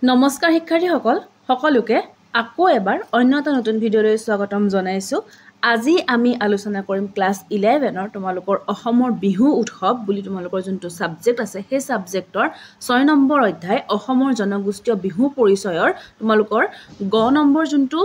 নমস্কাৰ শিক্ষাৰ্থীসকল সকলোকে আকৌ এবাৰ অন্য এটা নতুন ভিডিঅ'লৈ স্বাগতম জনাইছো। আজি আমি আলোচনা কৰিম ক্লাছ 11ৰ তোমালোকৰ অসমৰ বিহু উৎসৱ বুলি তোমালোকৰ যোনটো সাবজেক্ট আছে সেই সাবজেক্টৰ 6 নম্বৰ অধ্যায় অসমৰ জনগোষ্ঠীয় বিহু পৰিচয়ৰ তোমালোকৰ গ নম্বৰ যোনটো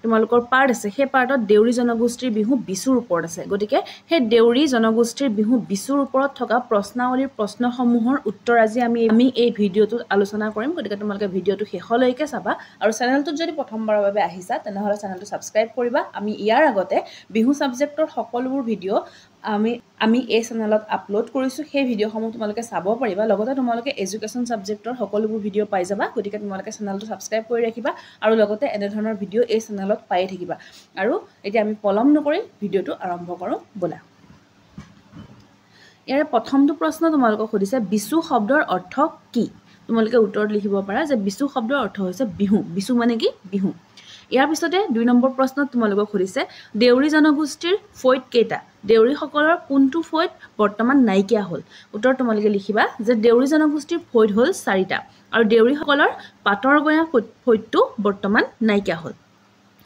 তোমালোকৰ পাৰ্ট আছে সেই পাৰ্টত দেউৰী জনগোষ্ঠীৰ বিহু বিচুৰ ওপৰত আছে। গতিকে সেই দেউৰী জনগোষ্ঠীৰ বিহু বিচুৰ ওপৰত থকা প্ৰশ্নাৱলীৰ প্ৰশ্নসমূহৰ উত্তৰ আজি আমি এই ভিডিঅ'টোত আলোচনা কৰিম। গতিকে তোমালোকে ভিডিঅ'টো শেষলৈকে চাবা আৰু চেনেলটোত যদি প্ৰথমবাৰৰ বাবে আহিছা তেনেহলে চেনেলটো সাবস্ক্ৰাইব কৰিবা। আমি ইয়াৰ আগতে বিহু সাবজেক্টৰ সকলোবোৰ ভিডিঅ' আমি এই চেনেলত আপলোড কৰিছো। সেই ভিডিঅ'সমূহ তোমালোকে চাব পাৰিবা। লগতে তোমালোকে এডুকেশ্যন সাবজেক্টৰ সকলোবোৰ ভিডিঅ' পাই যাবা। গতিকে তোমালোকে চেনেলটো সাবস্ক্ৰাইব কৰি ৰাখিবা আৰু লগতে এনে ধৰণৰ ভিডিঅ' এই চেনেলত পাই থাকিবা। আৰু এতিয়া আমি পলম নকৰি ভিডিঅ'টো আৰম্ভ কৰো বলা। ইয়াৰে প্ৰথমটো প্ৰশ্ন তোমালোকক সুধিছে বিচু শব্দৰ অৰ্থ কি? তোমালোকে উত্তৰত লিখিব পাৰা যে বিচু শব্দৰ অৰ্থ হৈছে বিহু। বিচু মানে কি? বিহু। ইয়াৰ পিছতে 2 নম্বৰ প্ৰশ্নত তোমালোকক সুধিছে দেউৰী জনগোষ্ঠীৰ ফৈত কেইটা? দেউৰীসকলৰ কোনটো ফৈত বৰ্তমান নাইকিয়া হ'ল? উত্তৰ তোমালোকে লিখিবা যে দেউৰী জনগোষ্ঠীৰ ফৈত হ'ল 4টা আৰু দেউৰীসকলৰ পাটৰ গঞা ফৈতটো বৰ্তমান নাইকিয়া হ'ল।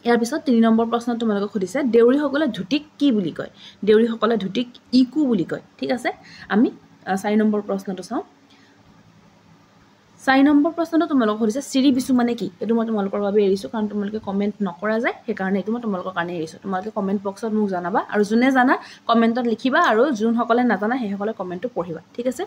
ইয়াৰ পিছত 3 নম্বৰ প্ৰশ্নত তোমালোকক সুধিছে দেউৰীসকলে ধুতিক কি বুলি কয়? দেউৰীসকলে ধুতিক ইকু বুলি কয়। ঠিক আছে, আমি 4 নম্বৰ প্ৰশ্নটো চাওঁ। 4 নম্বৰ প্ৰশ্নটো তোমালোকক সুধিছে চিৰি বিচু মানে কি? এইটো মই তোমালোকৰ বাবে এৰিছো কাৰণ তোমালোকে কমেন্ট নকৰা যায়, সেইকাৰণে এইটো মই তোমালোকৰ কাৰণে এৰিছো। তোমালোকে কমেন্ট বক্সত মোক জনাবা আৰু যোনে জানা কমেন্টত লিখিবা আৰু যোনসকলে নাজানা সেইসকলে কমেন্টটো পঢ়িবা। ঠিক আছে,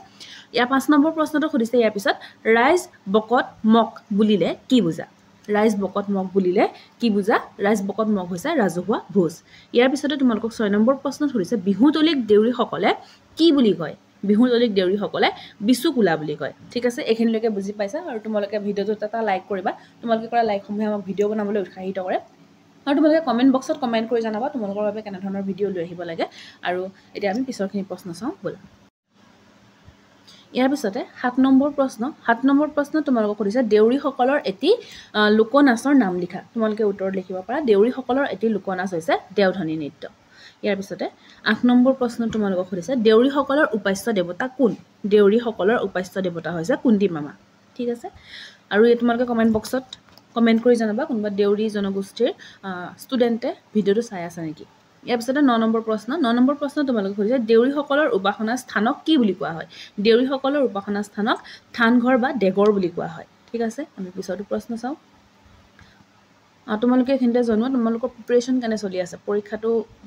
ইয়াৰ 5 নম্বৰ প্ৰশ্নটো সুধিছে ইয়াৰ পিছত ৰাইজ বকত মক বুলিলে কি বুজা? ৰাইজ বকত মক বুলিলে কি বুজা? ৰাইজ বকত মক হৈছে ৰাজহুৱা ভোজ। ইয়াৰ পিছতে তোমালোকক 6 নম্বৰ প্ৰশ্নত সুধিছে বিহুতলিক দেউৰীসকলে কি বুলি কয়? বিহুতলিক দেউৰীসকলে বিচুকুলা বুলি কয়। ঠিক আছে, এইখিনিলৈকে বুজি পাইছা আৰু তোমালোকে ভিডিঅ'টোত এটা লাইক কৰিবা। তোমালোকে কৰা লাইকসমূহে আমাক ভিডিঅ' বনাবলৈ উৎসাহিত কৰে আৰু তোমালোকে কমেন্ট বক্সত কমেন্ট কৰি জনাবা তোমালোকৰ বাবে কেনে ধৰণৰ ভিডিঅ' লৈ আহিব লাগে। আৰু এতিয়া আমি পিছৰখিনি প্ৰশ্ন চাওঁ ব'লা। ইয়াৰ পিছতে 7 নম্বৰ প্ৰশ্ন। 7 নম্বৰ প্ৰশ্ন তোমালোকক সুধিছে দেউৰীসকলৰ এটি লোকনাচৰ নাম লিখা। তোমালোকে উত্তৰত লিখিব পাৰা দেউৰীসকলৰ এটি লোকনাচ হৈছে দেওধনী নৃত্য। ইয়াৰ পিছতে 8 নম্বৰ প্ৰশ্ন তোমালোকক সুধিছে দেউৰীসকলৰ উপাস্য দেৱতা কোন? দেউৰীসকলৰ উপাস্য দেৱতা হৈছে কুন্তি মামা। ঠিক আছে, আৰু এই তোমালোকে কমেন্ট বক্সত কমেন্ট কৰি জনাবা কোনোবা দেউৰী জনগোষ্ঠীৰ ষ্টুডেণ্টে ভিডিঅ'টো চাই আছে নেকি। ইয়াৰ পিছতে 9 নম্বৰ প্ৰশ্ন। 9 নম্বৰ প্ৰশ্ন তোমালোকক সুধিছে দেউৰীসকলৰ উপাসনা স্থানক কি বুলি কোৱা হয়? দেউৰীসকলৰ উপাসনা স্থানক থানঘৰ বা দেগৰ বুলি কোৱা হয়। ঠিক আছে, আমি পিছৰটো প্ৰশ্ন চাওঁ। তোমালোকে এইখিনিতে জনোৱা তোমালোকৰ প্ৰিপাৰেশ্যন কেনে চলি আছে?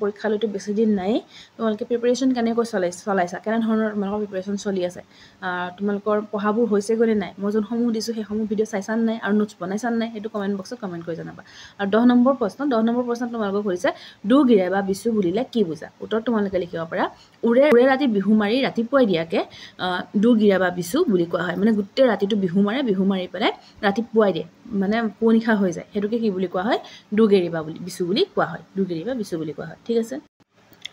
পৰীক্ষালৈতো বেছি দিন নাই। তোমালোকে প্ৰিপাৰেশ্যন কেনেকৈ চলাইছা? কেনে ধৰণৰ তোমালোকৰ প্ৰিপাৰেশ্যন চলি আছে? তোমালোকৰ পঢ়াবোৰ হৈছেগৈ নে নাই? মই যোনসমূহ দিছোঁ সেইসমূহ ভিডিঅ' চাইছা নাই আৰু নোটছ বনাইছা নাই সেইটো কমেণ্ট বক্সত কমেণ্ট কৰি জনাবা। আৰু 10 নম্বৰ প্ৰশ্ন। 10 নম্বৰ প্ৰশ্নত তোমালোকক সুধিছে দুগিৰে বা বিচু বুলিলে কি বুজা? উত্তৰ তোমালোকে লিখিব পাৰা উৰে ৰাতি বিহু মাৰি ৰাতিপুৱাই দিয়াকে দুগিৰা বা বিচু বুলি কোৱা হয়। মানে গোটেই ৰাতিটো বিহু মাৰি পেলাই ৰাতিপুৱাই দিয়ে, মানে পুৱনিশা হৈ যায়, সেইটোকে কি বুলি কোৱা হয়? দুগেৰি বা বিচু বুলি কোৱা হয়। দুগেৰি বা বিচু বুলি কোৱা হয়। ঠিক আছে,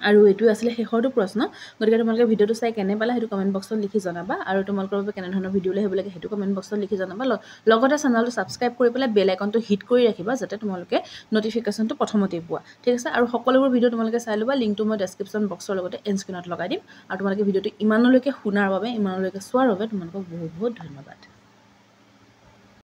আৰু এইটো আছিলে শেষৰটো প্ৰশ্ন। গতিকে তোমালোকে ভিডিঅ'টো চাই কেনে পালা সেইটো কমেণ্ট বক্সত লিখি জনাবা আৰু তোমালোকৰ বাবে কেনে ধৰণৰ ভিডিঅ' লৈ আহিব লাগে সেইটো কমেণ্ট বক্সত লিখি জনাবা। লগতে চেনেলটো ছাবস্ক্ৰাইব কৰি পেলাই বেল আইকনটো হিট কৰি ৰাখিবা যাতে তোমালোকে নটিফিকেশ্যনটো প্ৰথমতেই পোৱা। ঠিক আছে, আৰু সকলোবোৰ ভিডিঅ' তোমালোকে চাই ল'বা। লিংকটো মই ডেছক্ৰিপশ্যন বক্সৰ লগতে এণ্ড স্ক্ৰীনত লগাই দিম। আৰু তোমালোকে ভিডিঅ'টো ইমানলৈকে শুনাৰ বাবে ইমানলৈকে চোৱাৰ বাবে তোমালোকক বহুত বহুত ধন্যবাদ।